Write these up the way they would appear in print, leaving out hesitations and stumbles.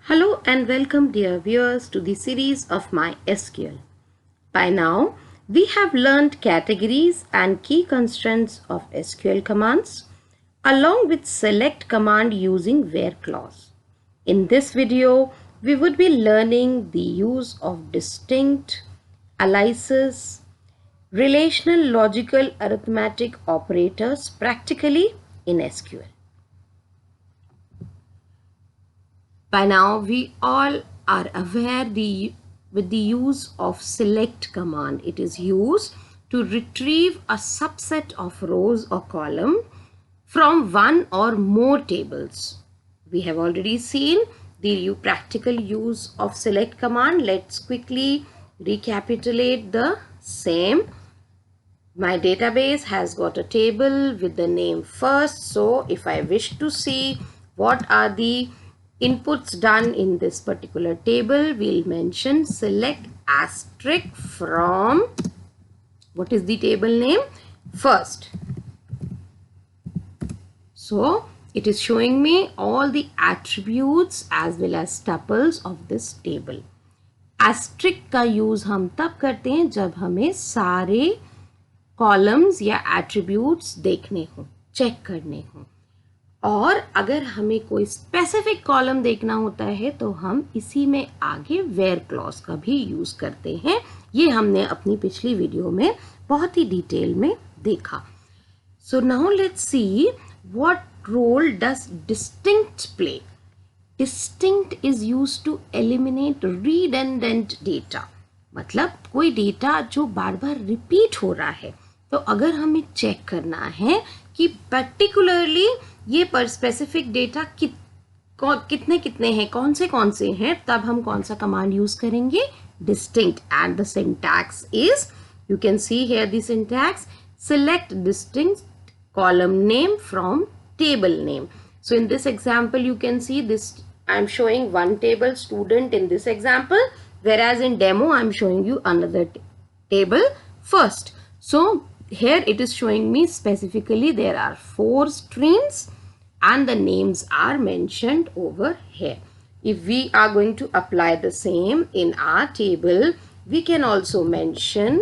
Hello and welcome dear viewers to the series of my SQL. By now, we have learned categories and key constraints of SQL commands along with select command using where clause. In this video, we would be learning the use of distinct, aliases, relational logical arithmetic operators practically in SQL. By now, we all are aware with the use of select command. It is used to retrieve a subset of rows or column from one or more tables. We have already seen the practical use of select command. Let's quickly recapitulate the same. My database has got a table with the name first. So if I wish to see what are the inputs done in this particular table, we'll mention select asterisk from, what is the table name? First. So it is showing me all the attributes as well as tuples of this table. Asterisk का use हम तब करते हैं जब हमें सारे columns या attributes देखने हो, चेक करने हो, और अगर हमें कोई स्पेसिफिक कॉलम देखना होता है तो हम इसी में आगे वेयर क्लॉज का भी यूज करते हैं. ये हमने अपनी पिछली वीडियो में बहुत ही डिटेल में देखा. So now let's see what role does distinct play. Distinct is used to eliminate redundant data. मतलब कोई डेटा जो बार बार रिपीट हो रहा है, तो अगर हमें चेक करना है कि पर्टिकुलरली ये पर स्पेसिफिक डेटा कितने कितने हैं, कौन से हैं, तब हम कौन सा कमांड यूज करेंगे? Distinct. And the syntax is, you can see here the syntax, select distinct column name from table name. So in this example you can see this, I am showing one table student in this example, whereas in demo I am showing you another table first. So here it is showing me specifically there are 4 streams and the names are mentioned over here. If we are going to apply the same in our table, we can also mention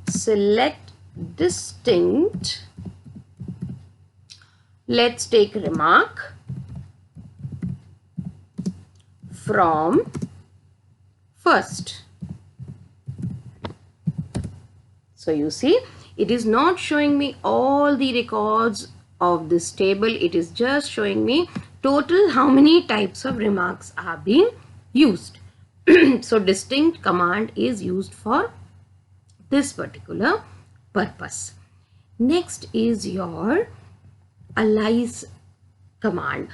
select distinct. Let's take remark from first. So you see, it is not showing me all the records of this table. It is just showing me total how many types of remarks are being used. So distinct command is used for this particular purpose. Next is your alias command.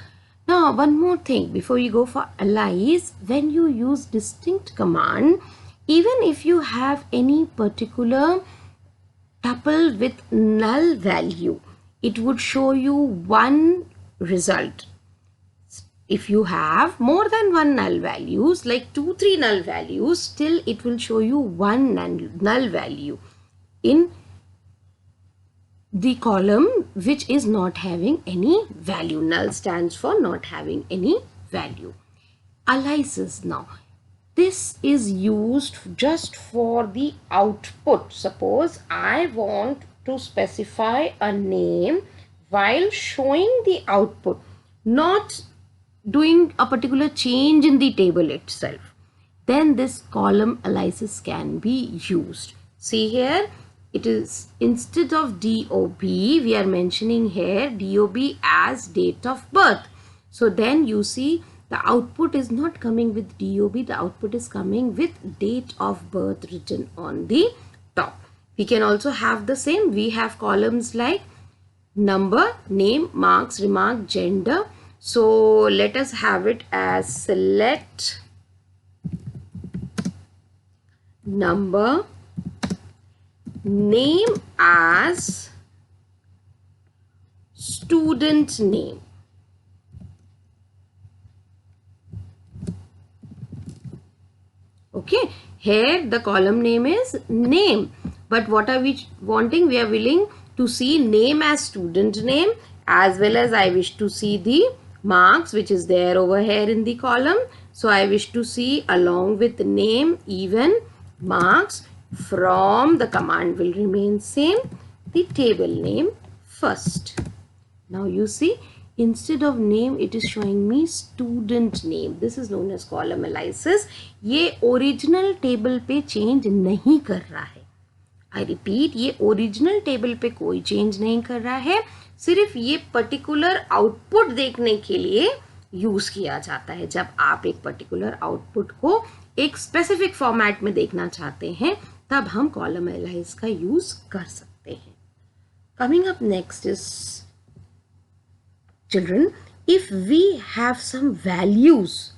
Now one more thing before you go for alias, when you use distinct command, even if you have any particular tuple with null value, it would show you one result. If you have more than one null values, like 2-3 null values, still it will show you one null value in the column which is not having any value. Null stands for not having any value. Aliases now. This is used just for the output. Suppose I want to specify a name while showing the output, not doing a particular change in the table itself. Then this column aliases can be used. See here, it is instead of DOB, we are mentioning here DOB as date of birth. So then you see the output is not coming with DOB, the output is coming with date of birth written on the top. We can also have the same. We have columns like number, name, marks, remark, gender. So let us have it as select number, name as student name. Okay, here the column name is name, but what are we wanting? We are willing to see name as student name, as well as I wish to see the marks which is there over here in the column. So I wish to see along with name even marks from the command will remain same, the table name first. Now you see, instead of name it is showing me student name. This is known as column aliases. ये original table पे change नहीं कर रहा है. I repeat, ये original table पे कोई change नहीं कर रहा है. सिर्फ ये particular output देखने के लिए यूज किया जाता है. जब आप एक particular output को एक specific format में देखना चाहते हैं, तब हम column alias का यूज कर सकते हैं. Coming up next is, children, if we have some values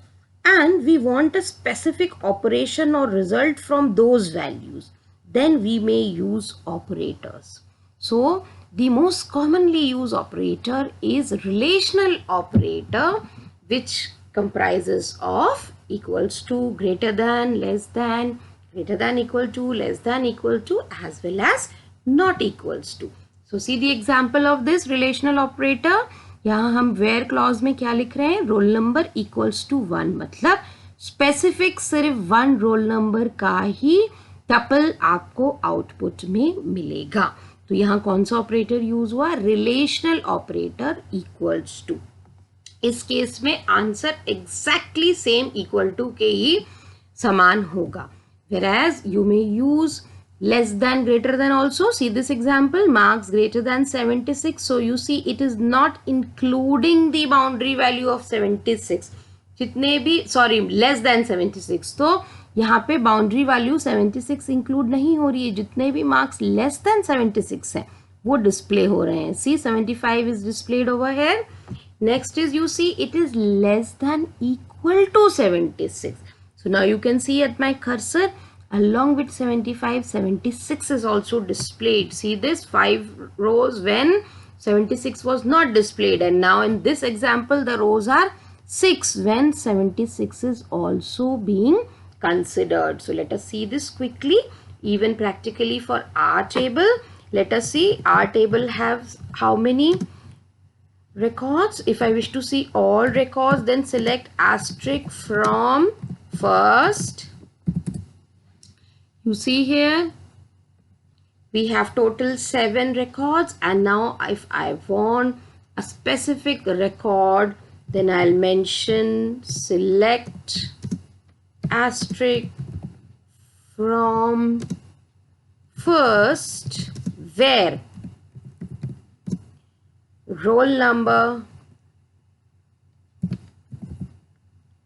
and we want a specific operation or result from those values, then we may use operators. So the most commonly used operator is relational operator, which comprises of equals to, greater than, less than, greater than equal to, less than equal to, as well as not equals to. So see the example of this relational operator. यहाँ हम where clause में क्या लिख रहे हैं? Roll number equals to 1, मतलब specific सिर्फ 1 roll number का ही टपल आपको आउटपुट में मिलेगा. तो यहाँ कौन सा ऑपरेटर यूज हुआ? Relational operator equals to. इस केस में answer exactly same equal to के ही समान होगा. Whereas you may use less than, greater than also. See this example, marks greater than 76. So you see it is not including the boundary value of 76. जितने भी, sorry, less than 76. तो यहाँ पे boundary value 76 include नहीं हो रही है. जितने भी मार्क्स लेस देन 76 हैं वो डिस्प्ले हो रहे हैं. C 75 is displayed over here. Next is, you see it is less than equal to 76. So now you can see at my cursor along with 75, 76 is also displayed. See this 5 rows when 76 was not displayed, and now in this example the rows are 6 when 76 is also being considered. So let us see this quickly, even practically for our table. Let us see our table has how many records. If I wish to see all records, then select asterisk from first. You see here we have total 7 records, and now if I want a specific record, then I'll mention select asterisk from first where roll number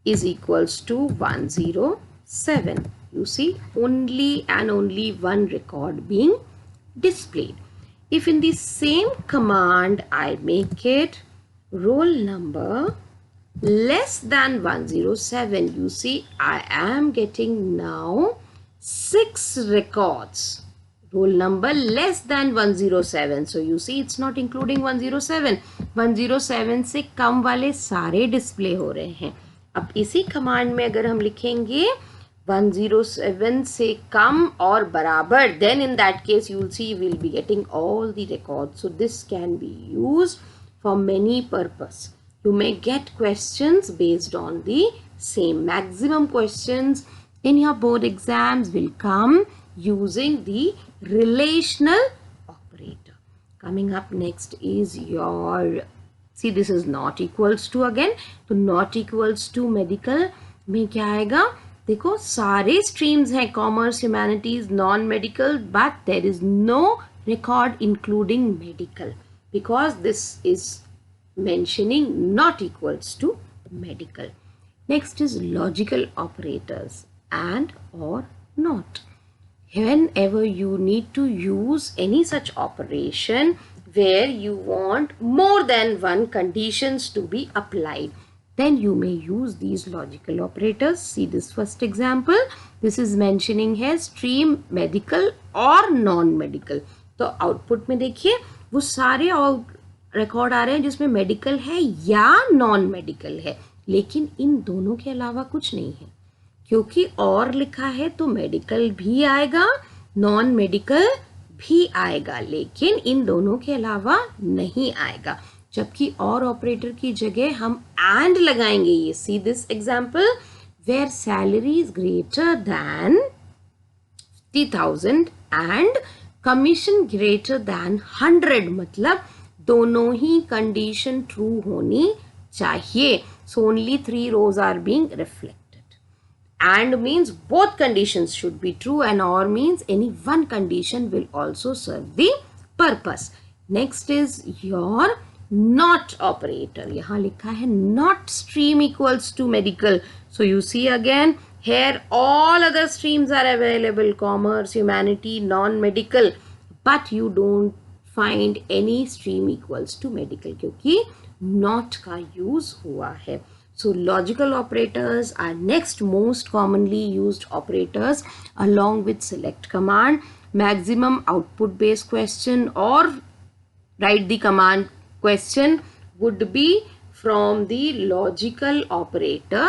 is equals to 107. You see, only and only one record being displayed. If in the same command I make it roll number less than 107, you see I am getting now 6 records. Roll number less than 107. So you see it's not including 107. 107 से कम वाले सारे display हो रहे हैं. अब इसी command में अगर हम लिखेंगे 107 से कम और बराबर, then in that case you will see we will be getting all the records. So this can be used for many purpose. You may get questions based on the same. Maximum questions in your board exams will come using the relational operator. Coming up next is your, see this is not equals to again. तो not equals to medical में क्या आएगा? देखो सारे streams हैं, commerce, humanities, non medical, but there is no record including medical because this is mentioning not equals to medical. Next is logical operators and और not. Whenever you need to use any such operation where you want more than one conditions to be applied, then you may use these logical operators. See this first example. This is mentioning here stream medical or non-medical. तो output में देखिए वो सारे record आ रहे हैं जिसमें medical है या नॉन मेडिकल है, लेकिन इन दोनों के अलावा कुछ नहीं है. क्योंकि और लिखा है तो मेडिकल भी आएगा, नॉन मेडिकल भी आएगा, लेकिन इन दोनों के अलावा नहीं आएगा. जबकि और ऑपरेटर की जगह हम एंड लगाएंगे. ये see this example where salary is greater than 50,000 and commission greater than 100. मतलब दोनों ही कंडीशन ट्रू होनी चाहिए. So only 3 rows are being reflected. And means both conditions should be true, and or means any one condition will also serve the purpose. Next is your not operator. यहाँ लिखा है not stream equals to medical. So you see again here all other streams are available, commerce, humanity, non-medical, but you don't find any stream equals to medical क्योंकि not का use हुआ है. So logical operators are next most commonly used operators along with select command, maximum output based question, or write the command question would be from the logical operator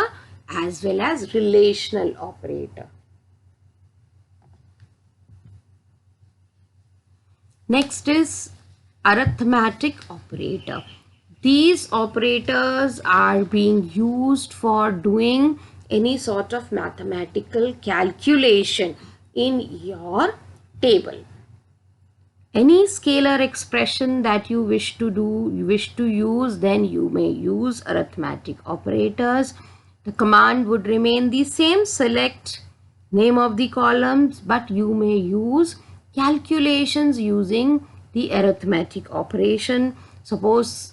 as well as relational operator. Next is arithmetic operator. These operators are being used for doing any sort of mathematical calculation in your table. Any scalar expression that you wish to use, then you may use arithmetic operators. The command would remain the same, select name of the columns, but you may use calculations using the arithmetic operation. Suppose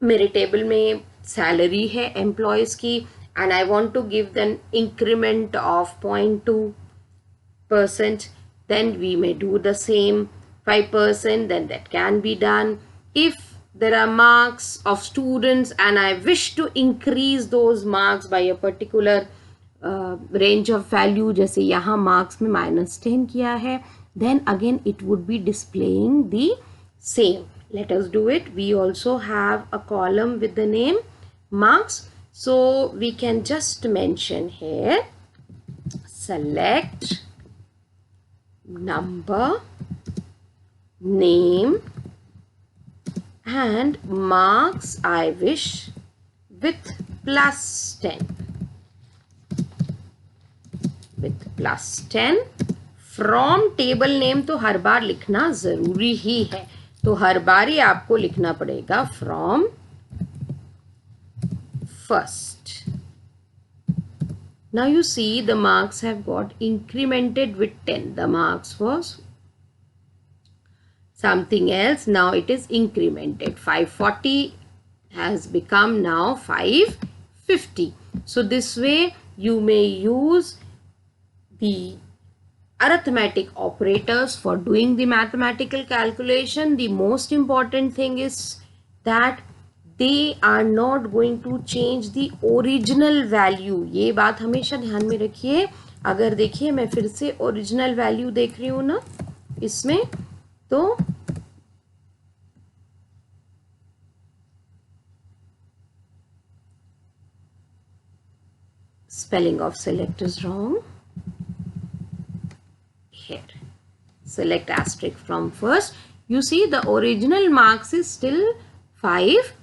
मेरे table में salary है employees की and I want to give them increment of 0.2%, then we may do the same 5%, then that can be done. If there are marks of students and I wish to increase those marks by a particular range of value, जैसे यहाँ marks में -10 किया है, then again it would be displaying the same. Let us do it. We also have a column with the name marks. So we can just mention here select number, name and marks I wish with +10. With +10 from table name तो हर बार लिखना ज़रूरी ही है. तो हर बार ही आपको लिखना पड़ेगा from first. Now you see the marks have got incremented with 10. The marks was something else. Now it is incremented. 540 has become now 550. So this way you may use the arithmetic operators for doing the mathematical calculation. The most important thing is that they are not going to change the original value. ये बात हमेशा ध्यान में रखिए. अगर देखिए मैं फिर से original value देख रही हूँ ना इसमें, तो spelling of select is wrong. Here select asterisk from first. You see the original marks is still 540.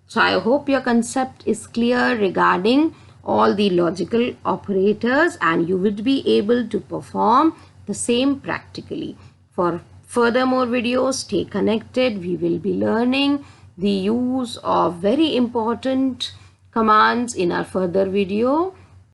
So I hope your concept is clear regarding all the logical operators and you will be able to perform the same practically. For further more videos, stay connected. We will be learning the use of very important commands in our further video.